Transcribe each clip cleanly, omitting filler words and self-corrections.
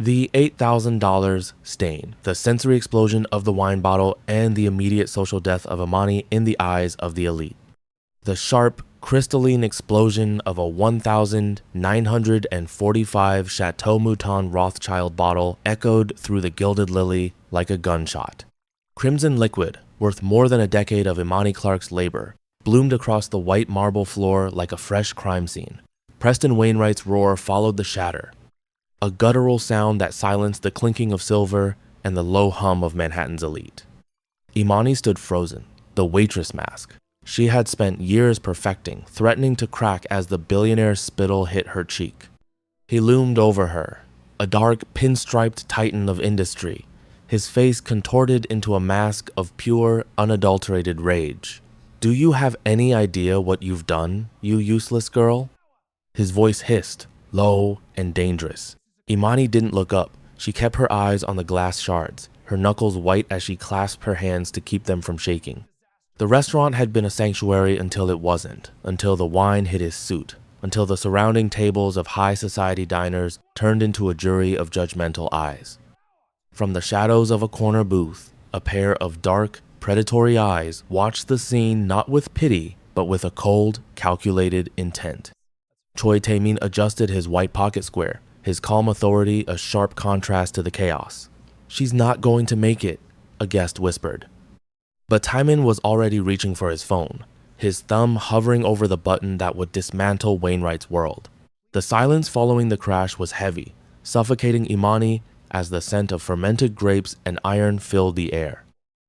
The $8,000 stain, the sensory explosion of the wine bottle, and the immediate social death of Imani in the eyes of the elite. The sharp, crystalline explosion of a 1,945 Chateau Mouton Rothschild bottle echoed through the gilded lily like a gunshot. Crimson liquid, worth more than a decade of Imani Clark's labor, bloomed across the white marble floor like a fresh crime scene. Preston Wainwright's roar followed the shatter, a guttural sound that silenced the clinking of silver and the low hum of Manhattan's elite. Imani stood frozen, the waitress mask she had spent years perfecting, threatening to crack as the billionaire's spittle hit her cheek. He loomed over her, a dark, pinstriped titan of industry, his face contorted into a mask of pure, unadulterated rage. "Do you have any idea what you've done, you useless girl?" His voice hissed, low and dangerous. Imani didn't look up. She kept her eyes on the glass shards, her knuckles white as she clasped her hands to keep them from shaking. The restaurant had been a sanctuary until it wasn't, until the wine hit his suit, until the surrounding tables of high society diners turned into a jury of judgmental eyes. From the shadows of a corner booth, a pair of dark, predatory eyes watched the scene not with pity, but with a cold, calculated intent. Choi Tae-min adjusted his white pocket square, his calm authority a sharp contrast to the chaos. "She's not going to make it," a guest whispered. But Tae-min was already reaching for his phone, his thumb hovering over the button that would dismantle Wainwright's world. The silence following the crash was heavy, suffocating Imani as the scent of fermented grapes and iron filled the air.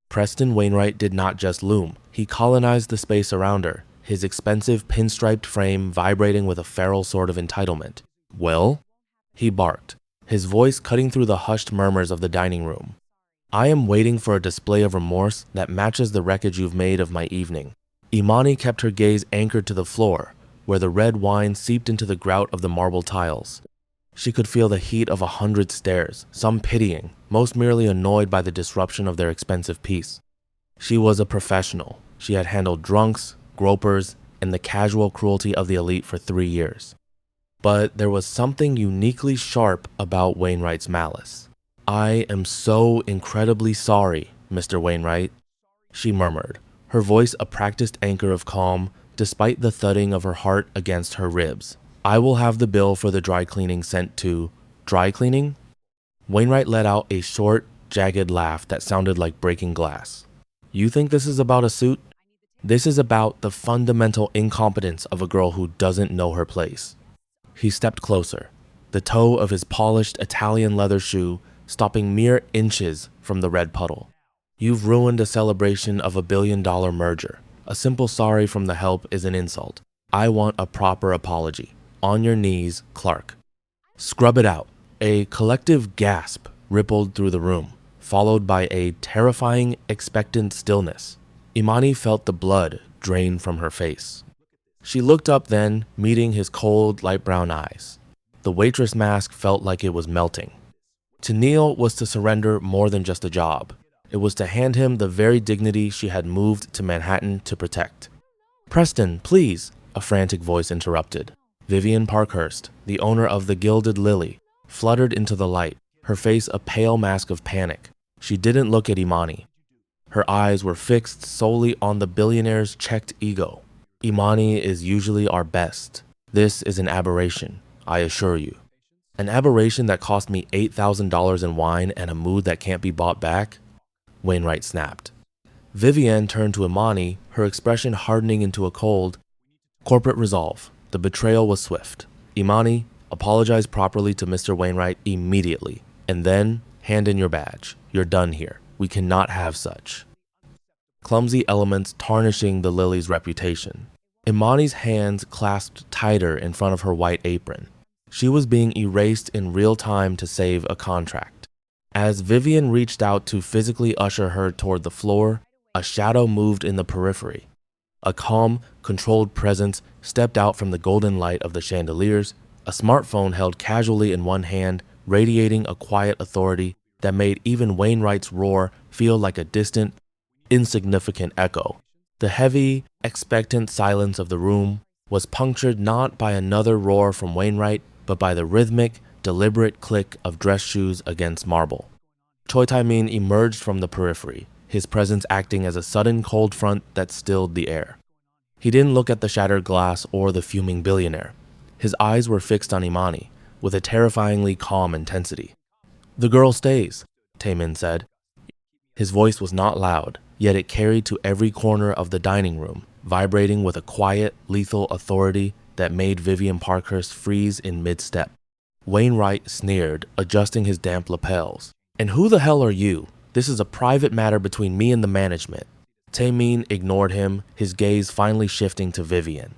Preston Wainwright did not just loom, he colonized the space around her, his expensive pinstriped frame vibrating with a feral sort of entitlement. "Well?" he barked, his voice cutting through the hushed murmurs of the dining room. "I am waiting for a display of remorse that matches the wreckage you've made of my evening." Imani kept her gaze anchored to the floor, where the red wine seeped into the grout of the marble tiles. She could feel the heat of 100 stares, some pitying, most merely annoyed by the disruption of their expensive piece. She was a professional. She had handled drunks, gropers, and the casual cruelty of the elite for 3 years. But there was something uniquely sharp about Wainwright's malice. "I am so incredibly sorry, Mr. Wainwright," she murmured, her voice a practiced anchor of calm despite the thudding of her heart against her ribs. "I will have the bill for the dry cleaning sent to..." "Dry cleaning?" Wainwright let out a short, jagged laugh that sounded like breaking glass. "You think this is about a suit? This is about the fundamental incompetence of a girl who doesn't know her place." He stepped closer, the toe of his polished Italian leather shoe stopping mere inches from the red puddle. "You've ruined a celebration of a billion-dollar merger. A simple sorry from the help is an insult. I want a proper apology. On your knees, Clark." "Scrub it out." A collective gasp rippled through the room, followed by a terrifying, expectant stillness. Imani felt the blood drain from her face. She looked up then, meeting his cold, light brown eyes. The waitress mask felt like it was melting. To kneel was to surrender more than just a job. It was to hand him the very dignity she had moved to Manhattan to protect. "Preston, please," a frantic voice interrupted. Vivian Parkhurst, the owner of the Gilded Lily, fluttered into the light, her face a pale mask of panic. She didn't look at Imani. Her eyes were fixed solely on the billionaire's checked ego. "Imani is usually our best. This is an aberration, I assure you. An aberration that cost me $8,000 in wine and a mood that can't be bought back?" Wainwright snapped. Vivienne turned to Imani, her expression hardening into a cold, "Corporate resolve. The betrayal was swift. Imani, apologize properly to Mr. Wainwright immediately, and then hand in your badge. You're done here. We cannot have such." Clumsy elements tarnishing the Lily's reputation. Imani's hands clasped tighter in front of her white apron. She was being erased in real time to save a contract. As Vivian reached out to physically usher her toward the floor, a shadow moved in the periphery. A calm, controlled presence stepped out from the golden light of the chandeliers, a smartphone held casually in one hand, radiating a quiet authority that made even Wainwright's roar feel like a distant, insignificant echo. The heavy, expectant silence of the room was punctured not by another roar from Wainwright, but by the rhythmic, deliberate click of dress shoes against marble. Choi Tae-min emerged from the periphery, his presence acting as a sudden cold front that stilled the air. He didn't look at the shattered glass or the fuming billionaire. His eyes were fixed on Imani, with a terrifyingly calm intensity. "The girl stays," Taemin said. His voice was not loud, yet it carried to every corner of the dining room, vibrating with a quiet, lethal authority that made Vivian Parkhurst freeze in mid-step. Wainwright sneered, adjusting his damp lapels. "And who the hell are you? This is a private matter between me and the management." Taemin ignored him, his gaze finally shifting to Vivian.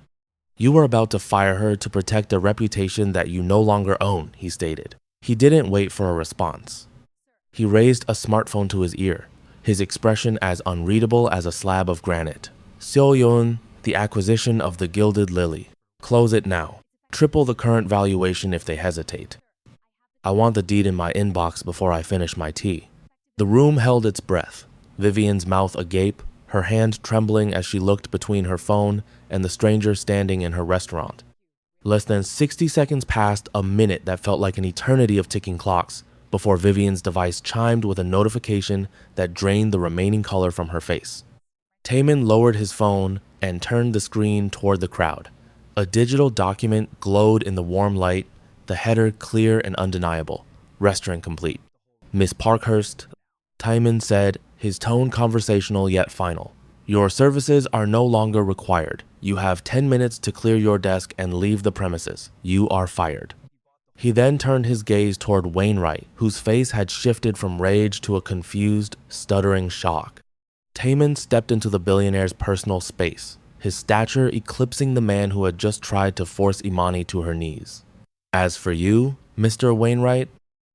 "You were about to fire her to protect a reputation that you no longer own," he stated. He didn't wait for a response. He raised a smartphone to his ear, his expression as unreadable as a slab of granite. "Seo-yeon, the acquisition of the Gilded Lily. Close it now. Triple the current valuation if they hesitate. I want the deed in my inbox before I finish my tea." The room held its breath, Vivian's mouth agape, her hand trembling as she looked between her phone and the stranger standing in her restaurant. Less than 60 seconds passed, a minute that felt like an eternity of ticking clocks, before Vivian's device chimed with a notification that drained the remaining color from her face. Taemin lowered his phone and turned the screen toward the crowd. A digital document glowed in the warm light, the header clear and undeniable. "Restaurant complete. Miss Parkhurst," Taemin said, his tone conversational yet final. "Your services are no longer required. You have 10 minutes to clear your desk and leave the premises. You are fired." He then turned his gaze toward Wainwright, whose face had shifted from rage to a confused, stuttering shock. Taemin stepped into the billionaire's personal space, his stature eclipsing the man who had just tried to force Imani to her knees. "As for you, Mr. Wainwright,"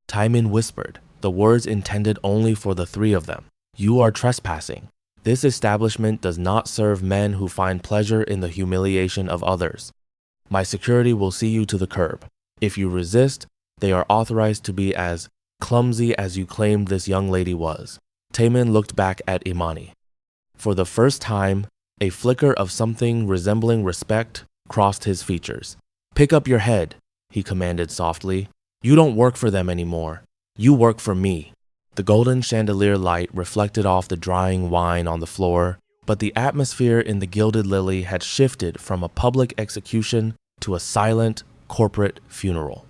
Taemin whispered, the words intended only for the three of them, "you are trespassing. This establishment does not serve men who find pleasure in the humiliation of others. My security will see you to the curb. If you resist, they are authorized to be as clumsy as you claimed this young lady was." Taemin looked back at Imani. For the first time, a flicker of something resembling respect crossed his features. "Pick up your head," he commanded softly. "You don't work for them anymore. You work for me." The golden chandelier light reflected off the drying wine on the floor, but the atmosphere in the Gilded Lily had shifted from a public execution to a silent, corporate funeral.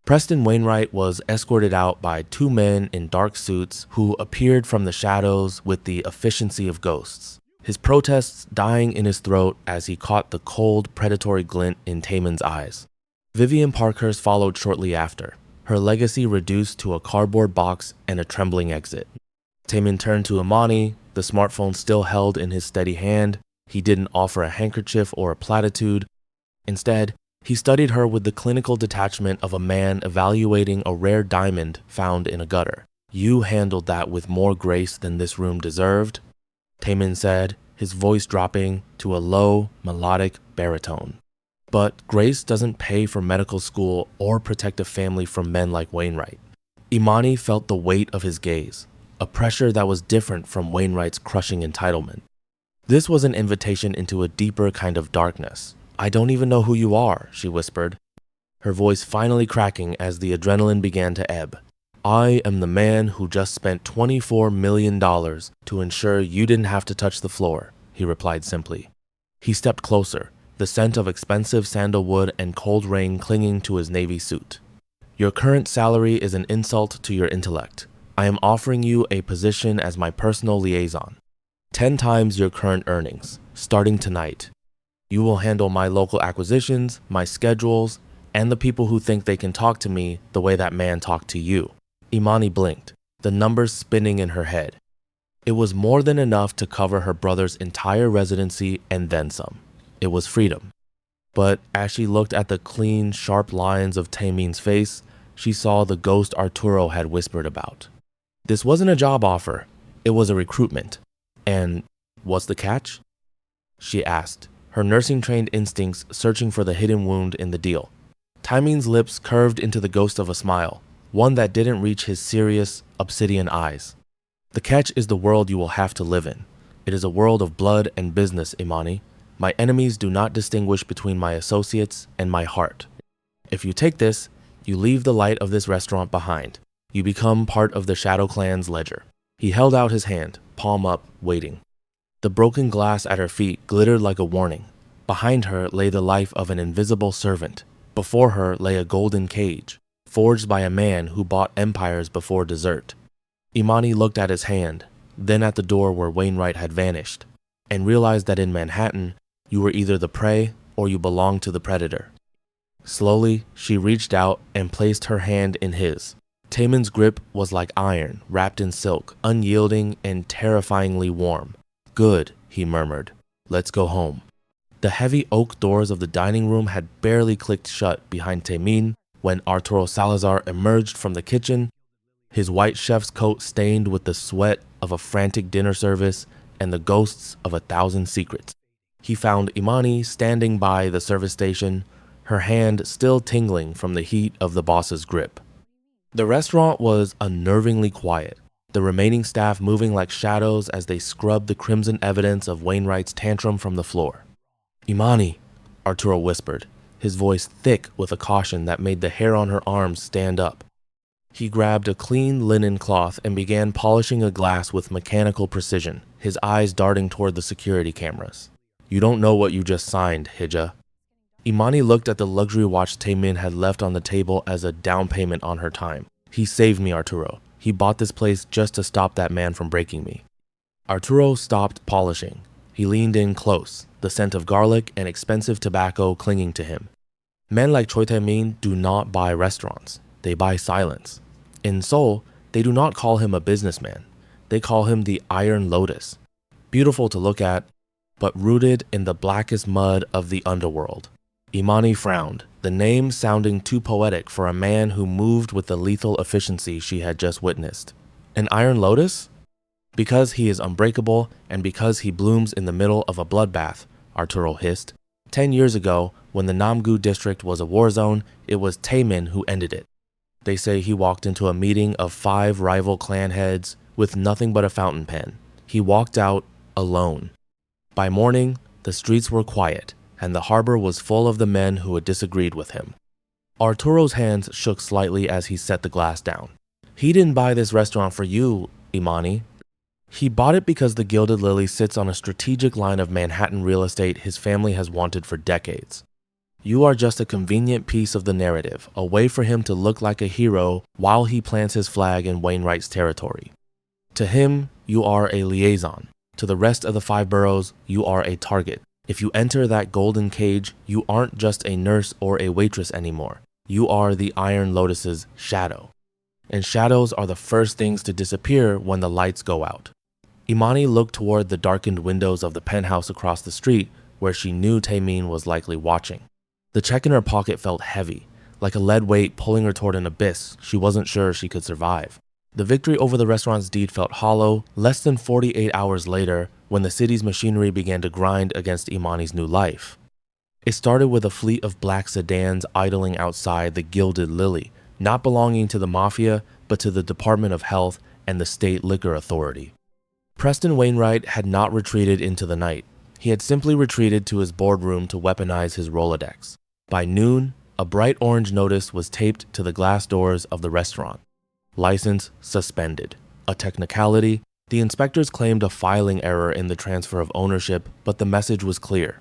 Preston Wainwright was escorted out by two men in dark suits who appeared from the shadows with the efficiency of ghosts, his protests dying in his throat as he caught the cold, predatory glint in Taemin's eyes. Vivian Parkhurst followed shortly after, her legacy reduced to a cardboard box and a trembling exit. Taemin turned to Imani, the smartphone still held in his steady hand. He didn't offer a handkerchief or a platitude. Instead, he studied her with the clinical detachment of a man evaluating a rare diamond found in a gutter. "You handled that with more grace than this room deserved," Taemin said, his voice dropping to a low, melodic baritone. "But grace doesn't pay for medical school or protect a family from men like Wainwright." Imani felt the weight of his gaze, a pressure that was different from Wainwright's crushing entitlement. This was an invitation into a deeper kind of darkness. "I don't even know who you are," she whispered, her voice finally cracking as the adrenaline began to ebb. "I am the man who just spent $24 million to ensure you didn't have to touch the floor," he replied simply. He stepped closer, the scent of expensive sandalwood and cold rain clinging to his navy suit. "Your current salary is an insult to your intellect. I am offering you a position as my personal liaison. 10 times your current earnings, starting tonight. You will handle my local acquisitions, my schedules, and the people who think they can talk to me the way that man talked to you." Imani blinked, the numbers spinning in her head. It was more than enough to cover her brother's entire residency and then some. It was freedom. But as she looked at the clean, sharp lines of Taemin's face, she saw the ghost Arturo had whispered about. This wasn't a job offer, it was a recruitment. "And what's the catch?" she asked, her nursing-trained instincts searching for the hidden wound in the deal. Taemin's lips curved into the ghost of a smile, one that didn't reach his serious, obsidian eyes. "The catch is the world you will have to live in. It is a world of blood and business, Imani. My enemies do not distinguish between my associates and my heart. If you take this, You leave the light of this restaurant behind. You become part of the Shadow Clan's ledger. He held out his hand, palm up, waiting. The broken glass at her feet glittered like a warning. Behind her lay the life of an invisible servant. Before her lay a golden cage, forged by a man who bought empires before dessert. Imani looked at his hand, then at the door where Wainwright had vanished, and realized that in Manhattan, you were either the prey or you belonged to the predator. Slowly, she reached out and placed her hand in his. Taemin's grip was like iron, wrapped in silk, unyielding and terrifyingly warm. "Good," he murmured. "Let's go home." The heavy oak doors of the dining room had barely clicked shut behind Taemin when Arturo Salazar emerged from the kitchen, his white chef's coat stained with the sweat of a frantic dinner service and the ghosts of 1,000 secrets. He found Imani standing by the service station, her hand still tingling from the heat of the boss's grip. The restaurant was unnervingly quiet, the remaining staff moving like shadows as they scrubbed the crimson evidence of Wainwright's tantrum from the floor. "Imani," Arturo whispered, his voice thick with a caution that made the hair on her arms stand up. He grabbed a clean linen cloth and began polishing a glass with mechanical precision, his eyes darting toward the security cameras. "You don't know what you just signed, Hija." Imani looked at the luxury watch Taemin had left on the table as a down payment on her time. "He saved me, Arturo. He bought this place just to stop that man from breaking me." Arturo stopped polishing. He leaned in close, the scent of garlic and expensive tobacco clinging to him. Men like Choi Taemin do not buy restaurants. They buy silence. In Seoul, they do not call him a businessman. They call him the Iron Lotus. Beautiful to look at, but rooted in the blackest mud of the underworld. Imani frowned, the name sounding too poetic for a man who moved with the lethal efficiency she had just witnessed. An Iron Lotus? Because he is unbreakable and because he blooms in the middle of a bloodbath, Arturo hissed. 10 years ago, when the Namgu district was a war zone, it was Taemin who ended it. They say he walked into a meeting of 5 rival clan heads with nothing but a fountain pen. He walked out alone. By morning, the streets were quiet, and the harbor was full of the men who had disagreed with him. Arturo's hands shook slightly as he set the glass down. "He didn't buy this restaurant for you, Imani. He bought it because the Gilded Lily sits on a strategic line of Manhattan real estate his family has wanted for decades. You are just a convenient piece of the narrative, a way for him to look like a hero while he plants his flag in Wainwright's territory. To him, you are a liaison. To the rest of the 5 boroughs, you are a target. If you enter that golden cage, you aren't just a nurse or a waitress anymore. You are the Iron Lotus's shadow. And shadows are the first things to disappear when the lights go out." Imani looked toward the darkened windows of the penthouse across the street, where she knew Taemin was likely watching. The check in her pocket felt heavy, like a lead weight pulling her toward an abyss she wasn't sure she could survive. The victory over the restaurant's deed felt hollow less than 48 hours later when the city's machinery began to grind against Imani's new life. It started with a fleet of black sedans idling outside the Gilded Lily, not belonging to the Mafia, but to the Department of Health and the State Liquor Authority. Preston Wainwright had not retreated into the night. He had simply retreated to his boardroom to weaponize his Rolodex. By noon, a bright orange notice was taped to the glass doors of the restaurant. License suspended. A technicality, the inspectors claimed a filing error in the transfer of ownership, but the message was clear.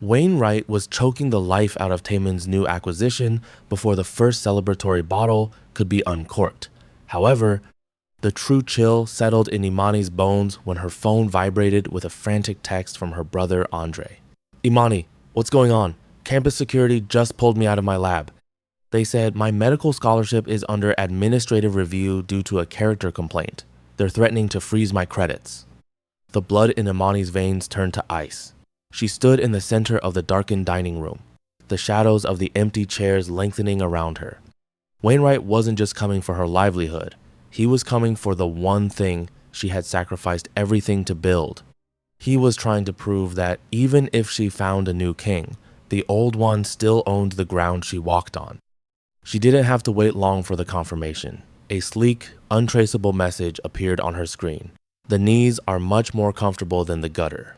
Wainwright was choking the life out of Taemin's new acquisition before the first celebratory bottle could be uncorked. However, the true chill settled in Imani's bones when her phone vibrated with a frantic text from her brother Andre. "Imani, what's going on? Campus security just pulled me out of my lab. They said my medical scholarship is under administrative review due to a character complaint. They're threatening to freeze my credits." The blood in Imani's veins turned to ice. She stood in the center of the darkened dining room, the shadows of the empty chairs lengthening around her. Wainwright wasn't just coming for her livelihood. He was coming for the one thing she had sacrificed everything to build. He was trying to prove that even if she found a new king, the old one still owned the ground she walked on. She didn't have to wait long for the confirmation. A sleek, untraceable message appeared on her screen. "The knees are much more comfortable than the gutter.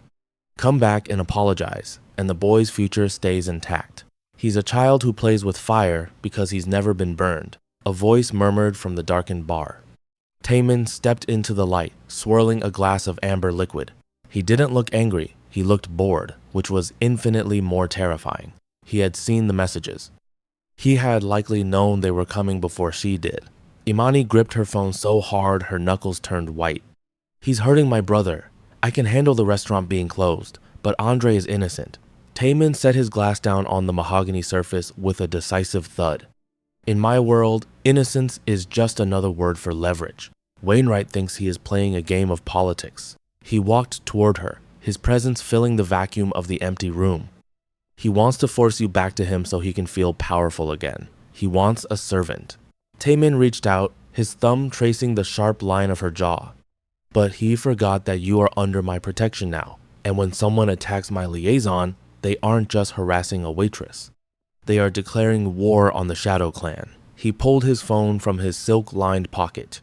Come back and apologize, and the boy's future stays intact." He's a child who plays with fire because he's never been burned, a voice murmured from the darkened bar. Taemin stepped into the light, swirling a glass of amber liquid. He didn't look angry, he looked bored, which was infinitely more terrifying. He had seen the messages. He had likely known they were coming before she did. Imani gripped her phone so hard her knuckles turned white. He's hurting my brother. I can handle the restaurant being closed, but Andre is innocent. Taemin set his glass down on the mahogany surface with a decisive thud. In my world, innocence is just another word for leverage. Wainwright thinks he is playing a game of politics. He walked toward her, his presence filling the vacuum of the empty room. He wants to force you back to him so he can feel powerful again. He wants a servant. Taemin reached out, his thumb tracing the sharp line of her jaw. But he forgot that you are under my protection now, and when someone attacks my liaison, they aren't just harassing a waitress. They are declaring war on the Shadow Clan. He pulled his phone from his silk-lined pocket.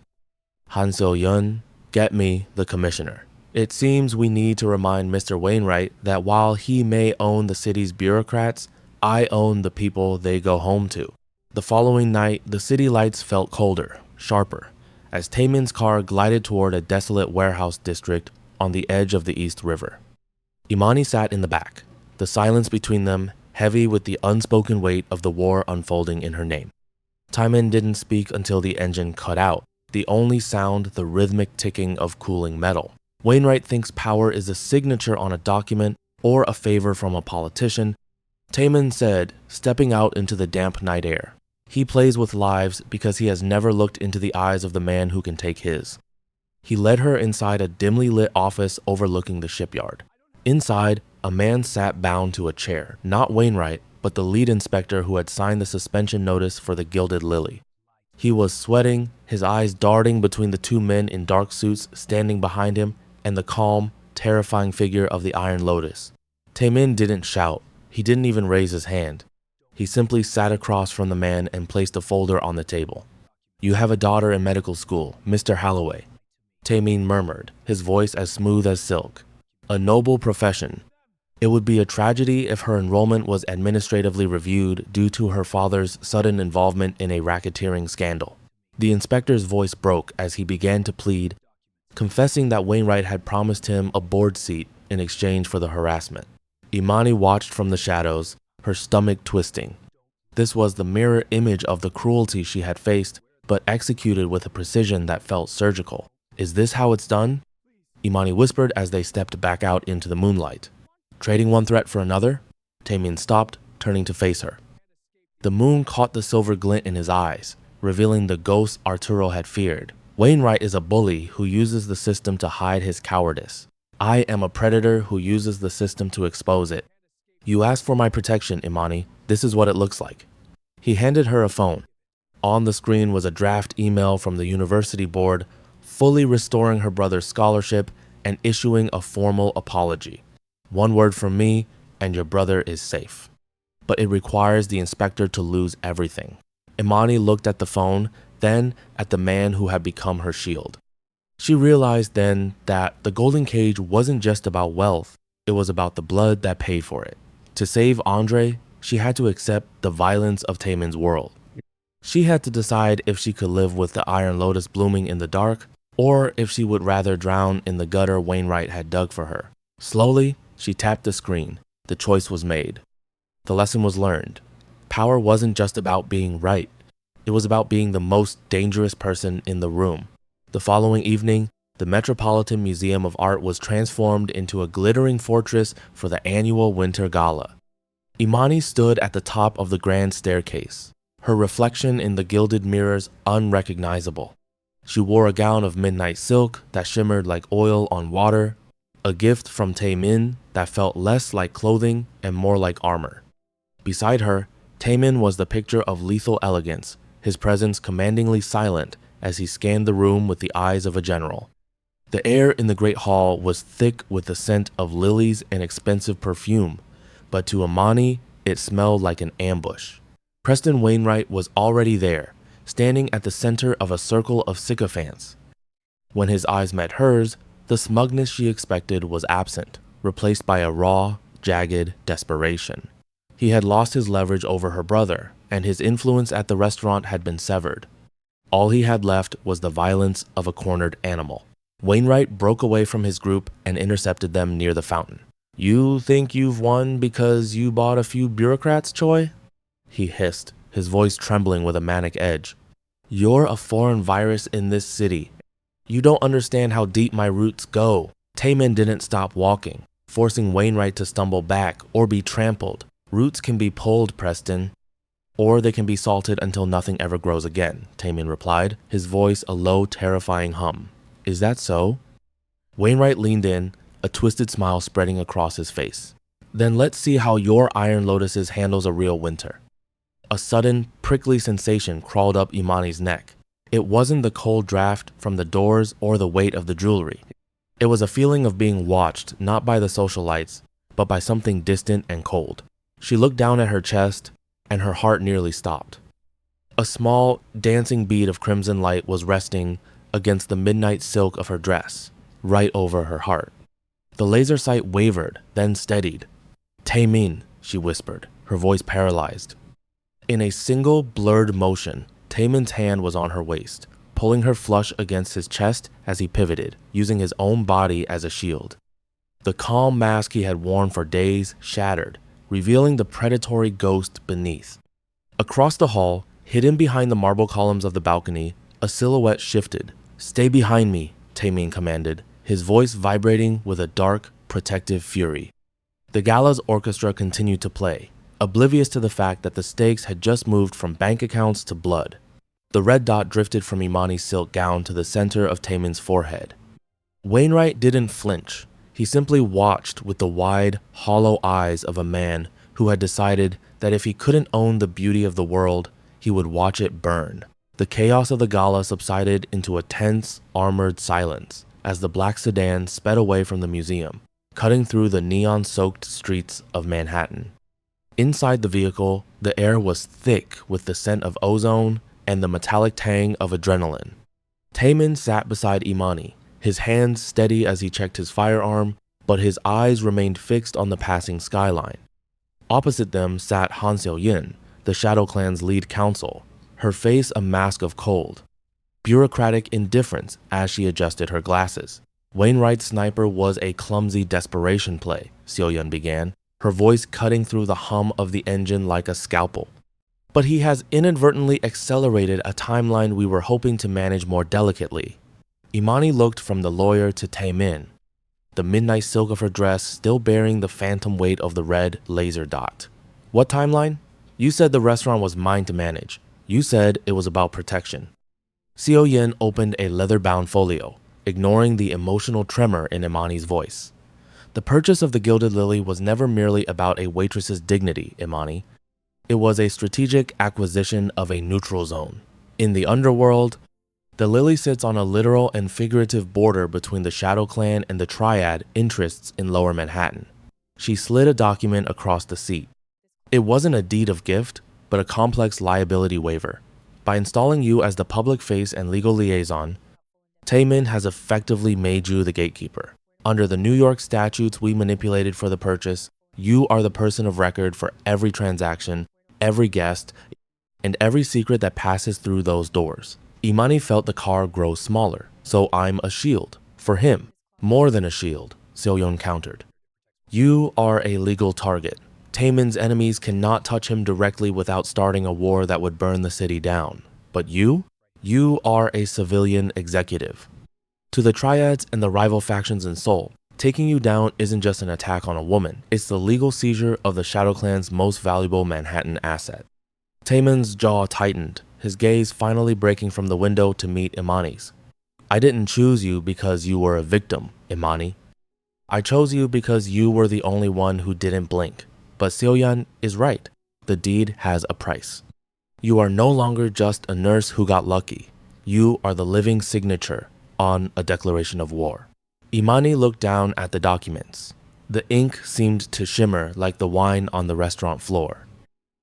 Han Seo-yun, get me the commissioner. It seems we need to remind Mr. Wainwright that while he may own the city's bureaucrats, I own the people they go home to. The following night, the city lights felt colder, sharper, as Taemin's car glided toward a desolate warehouse district on the edge of the East River. Imani sat in the back, the silence between them heavy with the unspoken weight of the war unfolding in her name. Taemin didn't speak until the engine cut out, the only sound the rhythmic ticking of cooling metal. Wainwright thinks power is a signature on a document or a favor from a politician, Taemin said, stepping out into the damp night air. He plays with lives because he has never looked into the eyes of the man who can take his. He led her inside a dimly lit office overlooking the shipyard. Inside, a man sat bound to a chair, not Wainwright, but the lead inspector who had signed the suspension notice for the Gilded Lily. He was sweating, his eyes darting between the two men in dark suits standing behind him and the calm, terrifying figure of the Iron Lotus. Taemin didn't shout. He didn't even raise his hand. He simply sat across from the man and placed a folder on the table. You have a daughter in medical school, Mr. Holloway. Taemin murmured, his voice as smooth as silk. A noble profession. It would be a tragedy if her enrollment was administratively reviewed due to her father's sudden involvement in a racketeering scandal. The inspector's voice broke as he began to plead, confessing that Wainwright had promised him a board seat in exchange for the harassment. Imani watched from the shadows, her stomach twisting. This was the mirror image of the cruelty she had faced, but executed with a precision that felt surgical. Is this how it's done? Imani whispered as they stepped back out into the moonlight. Trading one threat for another? Taemin stopped, turning to face her. The moon caught the silver glint in his eyes, revealing the ghost Arturo had feared. Wainwright is a bully who uses the system to hide his cowardice. I am a predator who uses the system to expose it. You asked for my protection, Imani. This is what it looks like. He handed her a phone. On the screen was a draft email from the university board, fully restoring her brother's scholarship and issuing a formal apology. One word from me, and your brother is safe. But it requires the inspector to lose everything. Imani looked at the phone, then at the man who had become her shield. She realized then that the golden cage wasn't just about wealth, it was about the blood that paid for it. To save Andre, she had to accept the violence of Taemin's world. She had to decide if she could live with the Iron Lotus blooming in the dark, or if she would rather drown in the gutter Wainwright had dug for her. Slowly, she tapped the screen. The choice was made. The lesson was learned. Power wasn't just about being right. It was about being the most dangerous person in the room. The following evening, the Metropolitan Museum of Art was transformed into a glittering fortress for the annual Winter Gala. Imani stood at the top of the grand staircase, her reflection in the gilded mirrors unrecognizable. She wore a gown of midnight silk that shimmered like oil on water, a gift from Taemin that felt less like clothing and more like armor. Beside her, Taemin was the picture of lethal elegance, his presence commandingly silent as he scanned the room with the eyes of a general. The air in the great hall was thick with the scent of lilies and expensive perfume, but to Imani, it smelled like an ambush. Preston Wainwright was already there, standing at the center of a circle of sycophants. When his eyes met hers, the smugness she expected was absent, replaced by a raw, jagged desperation. He had lost his leverage over her brother, and his influence at the restaurant had been severed. All he had left was the violence of a cornered animal. Wainwright broke away from his group and intercepted them near the fountain. "You think you've won because you bought a few bureaucrats, Choi?" he hissed, his voice trembling with a manic edge. "You're a foreign virus in this city. You don't understand how deep my roots go." Taemin didn't stop walking, forcing Wainwright to stumble back or be trampled. "Roots can be pulled, Preston, or they can be salted until nothing ever grows again," Taemin replied, his voice a low, terrifying hum. "Is that so?" Wainwright leaned in, a twisted smile spreading across his face. "Then let's see how your Iron Lotuses handles a real winter." A sudden, prickly sensation crawled up Imani's neck. It wasn't the cold draft from the doors or the weight of the jewelry. It was a feeling of being watched, not by the socialites, but by something distant and cold. She looked down at her chest, and her heart nearly stopped. A small, dancing bead of crimson light was resting against the midnight silk of her dress, right over her heart. The laser sight wavered, then steadied. "Taemin," she whispered, her voice paralyzed. In a single, blurred motion, Taemin's hand was on her waist, pulling her flush against his chest as he pivoted, using his own body as a shield. The calm mask he had worn for days shattered, revealing the predatory ghost beneath. Across the hall, hidden behind the marble columns of the balcony, a silhouette shifted. "Stay behind me," Taemin commanded, his voice vibrating with a dark, protective fury. The gala's orchestra continued to play, oblivious to the fact that the stakes had just moved from bank accounts to blood. The red dot drifted from Imani's silk gown to the center of Taemin's forehead. Wainwright didn't flinch. He simply watched with the wide, hollow eyes of a man who had decided that if he couldn't own the beauty of the world, he would watch it burn. The chaos of the gala subsided into a tense, armored silence as the black sedan sped away from the museum, cutting through the neon-soaked streets of Manhattan. Inside the vehicle, the air was thick with the scent of ozone and the metallic tang of adrenaline. Taemin sat beside Imani, his hands steady as he checked his firearm, but his eyes remained fixed on the passing skyline. Opposite them sat Han Seol-yin, the Shadow Clan's lead counsel, her face a mask of cold, bureaucratic indifference as she adjusted her glasses. "Wainwright's sniper was a clumsy desperation play," Seol-yin began, her voice cutting through the hum of the engine like a scalpel. "But he has inadvertently accelerated a timeline we were hoping to manage more delicately." Imani looked from the lawyer to Taemin, the midnight silk of her dress still bearing the phantom weight of the red laser dot. "What timeline? You said the restaurant was mine to manage. You said it was about protection." Seol-yin opened a leather-bound folio, ignoring the emotional tremor in Imani's voice. "The purchase of the Gilded Lily was never merely about a waitress's dignity, Imani. It was a strategic acquisition of a neutral zone. In the underworld, the Lily sits on a literal and figurative border between the Shadow Clan and the Triad interests in Lower Manhattan." She slid a document across the seat. "It wasn't a deed of gift, but a complex liability waiver. By installing you as the public face and legal liaison, Taemin has effectively made you the gatekeeper. Under the New York statutes we manipulated for the purchase, you are the person of record for every transaction, every guest, and every secret that passes through those doors." Imani felt the car grow smaller. "So I'm a shield. For him. More than a shield," Seol-yin countered. "You are a legal target. Taemin's enemies cannot touch him directly without starting a war that would burn the city down. But you? You are a civilian executive. To the Triads and the rival factions in Seoul, taking you down isn't just an attack on a woman, it's the legal seizure of the Shadow Clan's most valuable Manhattan asset." Taemin's jaw tightened, his gaze finally breaking from the window to meet Imani's. "I didn't choose you because you were a victim, Imani. I chose you because you were the only one who didn't blink. But Seol-yin is right. The deed has a price. You are no longer just a nurse who got lucky. You are the living signature on a declaration of war." Imani looked down at the documents. The ink seemed to shimmer like the wine on the restaurant floor.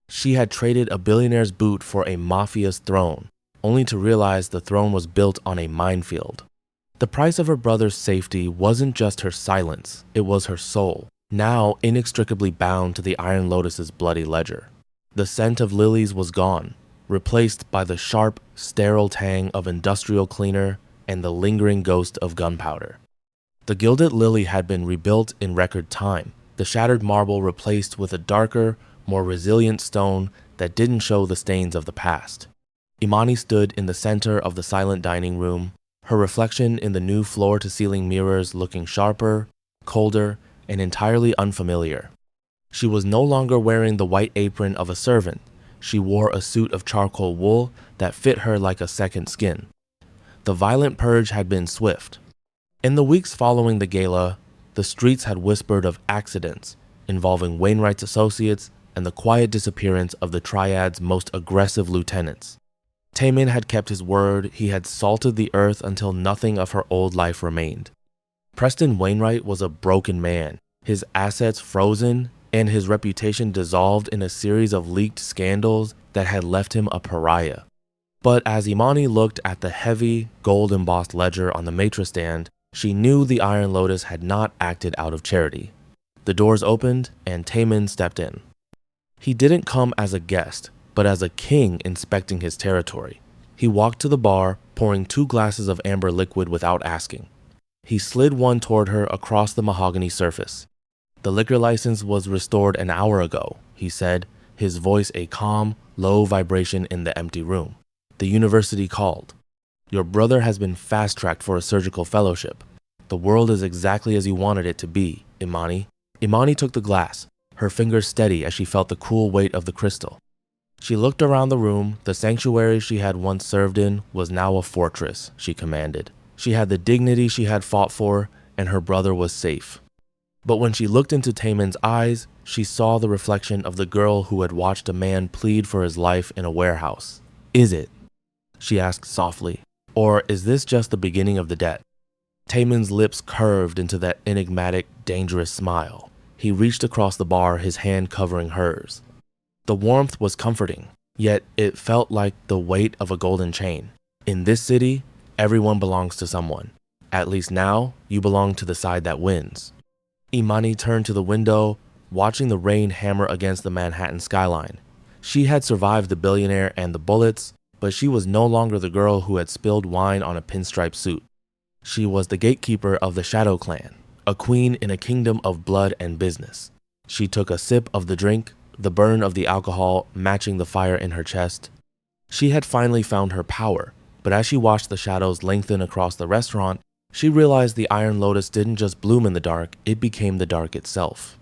She had traded a billionaire's boot for a mafia's throne, only to realize the throne was built on a minefield. The price of her brother's safety wasn't just her silence, it was her soul. now inextricably bound to the Iron Lotus's bloody ledger. The scent of lilies was gone, replaced by the sharp, sterile tang of industrial cleaner and the lingering ghost of gunpowder. The gilded lily had been rebuilt in record time, the shattered marble replaced with a darker, more resilient stone that didn't show the stains of the past. Imani stood in the center of the silent dining room, her reflection in the new floor-to-ceiling mirrors looking sharper, colder, and entirely unfamiliar. She was no longer wearing the white apron of a servant. She wore a suit of charcoal wool that fit her like a second skin. The violent purge had been swift. In the weeks following the gala, the streets had whispered of accidents involving Wainwright's associates and the quiet disappearance of the Triad's most aggressive lieutenants. Taemin had kept his word. He had salted the earth until nothing of her old life remained. Preston Wainwright was a broken man, his assets frozen and his reputation dissolved in a series of leaked scandals that had left him a pariah. But as Imani looked at the heavy, gold-embossed ledger on the mattress stand, she knew the Iron Lotus had not acted out of charity. The doors opened, and Taemin stepped in. He didn't come as a guest, but as a king inspecting his territory. He walked to the bar, pouring 2 glasses of amber liquid without asking. He slid one toward her across the mahogany surface. "The liquor license was restored an hour ago," he said, his voice a calm, low vibration in the empty room. "The university called. Your brother has been fast-tracked for a surgical fellowship. The world is exactly as you wanted it to be, Imani." Imani took the glass, her fingers steady as she felt the cool weight of the crystal. She looked around the room. The sanctuary she had once served in was now a fortress, she commanded. She had the dignity she had fought for, and her brother was safe. But when she looked into Taemin's eyes, she saw the reflection of the girl who had watched a man plead for his life in a warehouse. "Is it?" she asked softly. "Or is this just the beginning of the debt?" Taemin's lips curved into that enigmatic, dangerous smile. He reached across the bar, his hand covering hers. The warmth was comforting, yet it felt like the weight of a golden chain. In this city, everyone belongs to someone. At least now, you belong to the side that wins. Imani turned to the window, watching the rain hammer against the Manhattan skyline. She had survived the Billionaire and the bullets, but she was no longer the girl who had spilled wine on a pinstripe suit. She was the gatekeeper of the Shadow Clan, a queen in a kingdom of blood and business. She took a sip of the drink, the burn of the alcohol matching the fire in her chest. She had finally found her power, but as she watched the shadows lengthen across the restaurant, she realized the Iron Lotus didn't just bloom in the dark, it became the dark itself.